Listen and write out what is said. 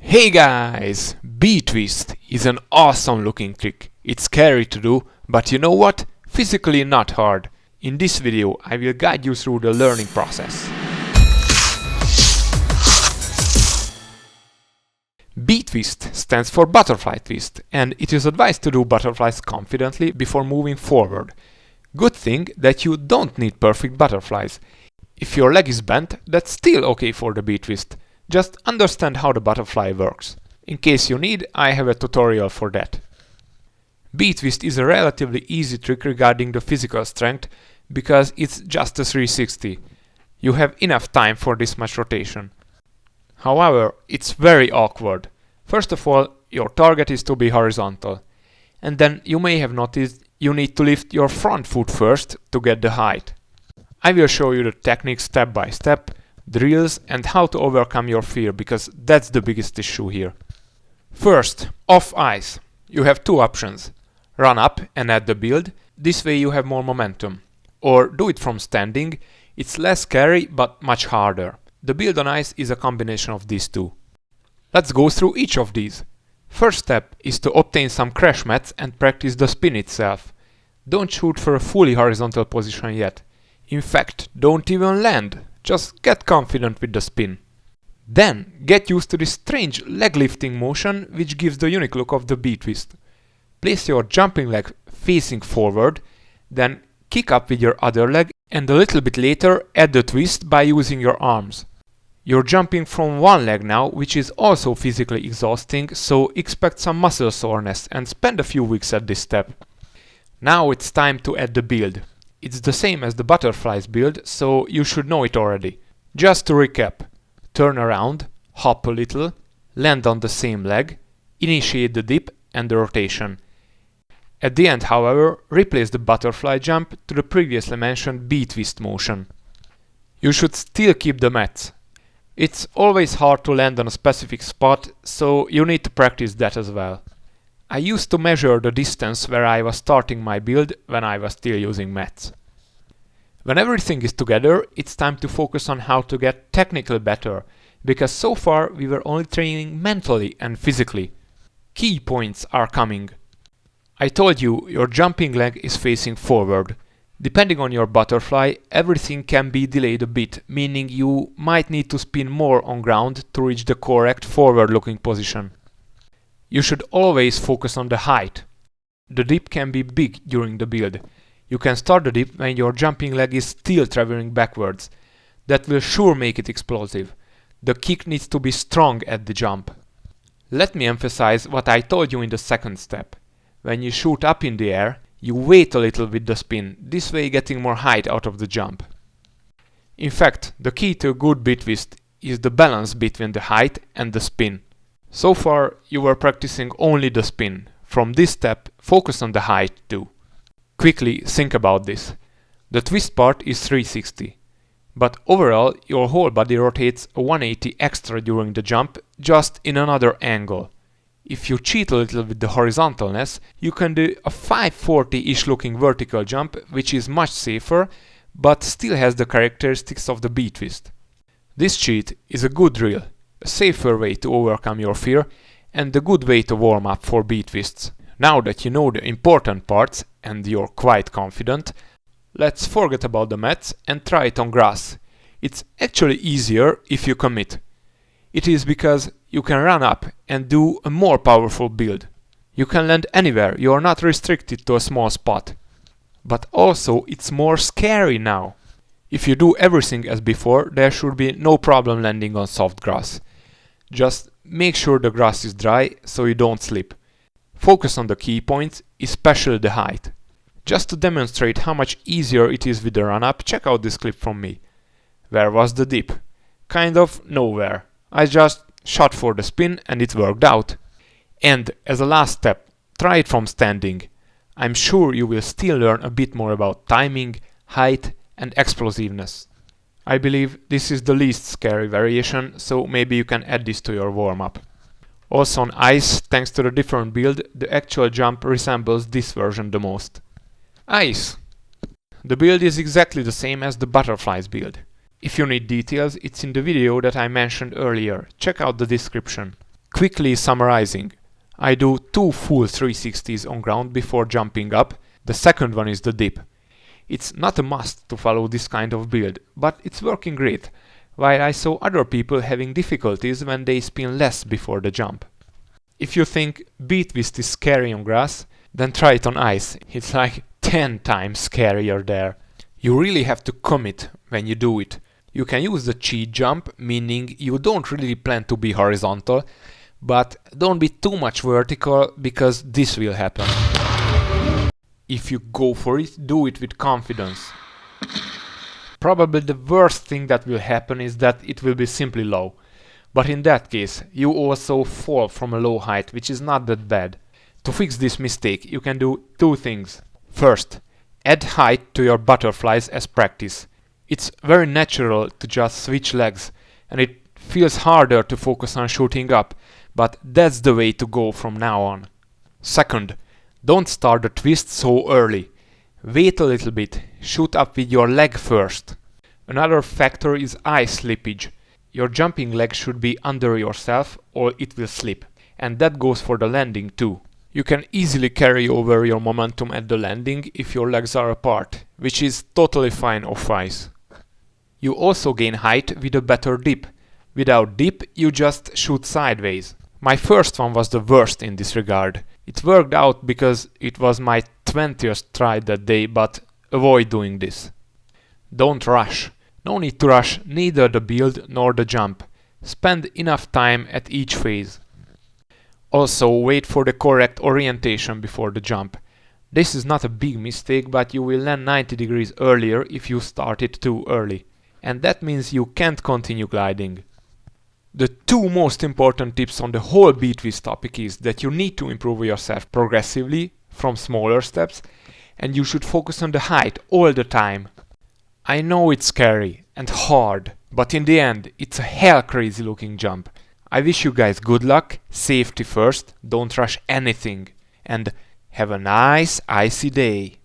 Hey guys! B-twist is an awesome looking trick. It's scary to do, but you know what? Physically not hard. In this video I will guide you through the learning process. B-twist stands for butterfly twist, and it is advised to do butterflies confidently before moving forward. Good thing that you don't need perfect butterflies. If your leg is bent, that's still okay for the B-twist. Just understand how the butterfly works. In case you need, I have a tutorial for that. B-twist is a relatively easy trick regarding the physical strength because it's just a 360. You have enough time for this much rotation. However, it's very awkward. First of all, your target is to be horizontal. And then you may have noticed you need to lift your front foot first to get the height. I will show you the technique step by step, drills and how to overcome your fear, because that's the biggest issue here. First, off ice. You have two options. Run up and add the build, this way you have more momentum. Or do it from standing, it's less scary but much harder. The build on ice is a combination of these two. Let's go through each of these. First step is to obtain some crash mats and practice the spin itself. Don't shoot for a fully horizontal position yet. In fact, don't even land. Just get confident with the spin. Then, get used to this strange leg lifting motion which gives the unique look of the B-twist. Place your jumping leg facing forward, then kick up with your other leg and a little bit later add the twist by using your arms. You're jumping from one leg now, which is also physically exhausting, so expect some muscle soreness and spend a few weeks at this step. Now it's time to add the build. It's the same as the butterflies build, so you should know it already. Just to recap, turn around, hop a little, land on the same leg, initiate the dip and the rotation. At the end, however, replace the butterfly jump to the previously mentioned B-twist motion. You should still keep the mats. It's always hard to land on a specific spot, so you need to practice that as well. I used to measure the distance where I was starting my build when I was still using mats. When everything is together, it's time to focus on how to get technically better, because so far we were only training mentally and physically. Key points are coming. I told you your jumping leg is facing forward. Depending on your butterfly, everything can be delayed a bit, meaning you might need to spin more on ground to reach the correct forward-looking position. You should always focus on the height. The dip can be big during the build. You can start the dip when your jumping leg is still traveling backwards. That will sure make it explosive. The kick needs to be strong at the jump. Let me emphasize what I told you in the second step. When you shoot up in the air, you wait a little with the spin, this way getting more height out of the jump. In fact, the key to a good B-twist is the balance between the height and the spin. So far, you were practicing only the spin. From this step, focus on the height too. Quickly think about this. The twist part is 360. But overall, your whole body rotates a 180 extra during the jump, just in another angle. If you cheat a little with the horizontalness, you can do a 540-ish looking vertical jump, which is much safer, but still has the characteristics of the B-twist. This cheat is a good drill. A safer way to overcome your fear and a good way to warm up for B-twists. Now that you know the important parts and you're quite confident, let's forget about the mats and try it on grass. It's actually easier if you commit. It is because you can run up and do a more powerful build. You can land anywhere, you are not restricted to a small spot. But also it's more scary now. If you do everything as before, there should be no problem landing on soft grass. Just make sure the grass is dry so you don't slip. Focus on the key points, especially the height. Just to demonstrate how much easier it is with the run-up, check out this clip from me. Where was the dip? Kind of nowhere. I just shot for the spin and it worked out. And as a last step, try it from standing. I'm sure you will still learn a bit more about timing, height and explosiveness. I believe this is the least scary variation, so maybe you can add this to your warm-up. Also on ice, thanks to the different build, the actual jump resembles this version the most. Ice! The build is exactly the same as the butterflies build. If you need details, it's in the video that I mentioned earlier. Check out the description. Quickly summarizing, I do 2 full 360s on ground before jumping up. The second one is the dip. It's not a must to follow this kind of build, but it's working great, while I saw other people having difficulties when they spin less before the jump. If you think beat twist is scary on grass, then try it on ice. It's like 10 times scarier there. You really have to commit when you do it. You can use the cheat jump, meaning you don't really plan to be horizontal, but don't be too much vertical because this will happen. If you go for it, do it with confidence. Probably the worst thing that will happen is that it will be simply low. But in that case, you also fall from a low height, which is not that bad. To fix this mistake, you can do 2 things. First, add height to your butterflies as practice. It's very natural to just switch legs, and it feels harder to focus on shooting up, but that's the way to go from now on. Second, don't start the twist so early. Wait a little bit, shoot up with your leg first. Another factor is eye slippage. Your jumping leg should be under yourself or it will slip, and that goes for the landing too. You can easily carry over your momentum at the landing if your legs are apart, which is totally fine off ice. You also gain height with a better dip. Without dip, you just shoot sideways. My first one was the worst in this regard. It worked out because it was my 20th try that day, but avoid doing this. Don't rush. No need to rush neither the build nor the jump. Spend enough time at each phase. Also, wait for the correct orientation before the jump. This is not a big mistake, but you will land 90 degrees earlier if you start it too early. And that means you can't continue gliding. The 2 most important tips on the whole beat twist topic is that you need to improve yourself progressively from smaller steps, and you should focus on the height all the time. I know it's scary and hard, but in the end it's a hell crazy looking jump. I wish you guys good luck, safety first, don't rush anything, and have a nice icy day.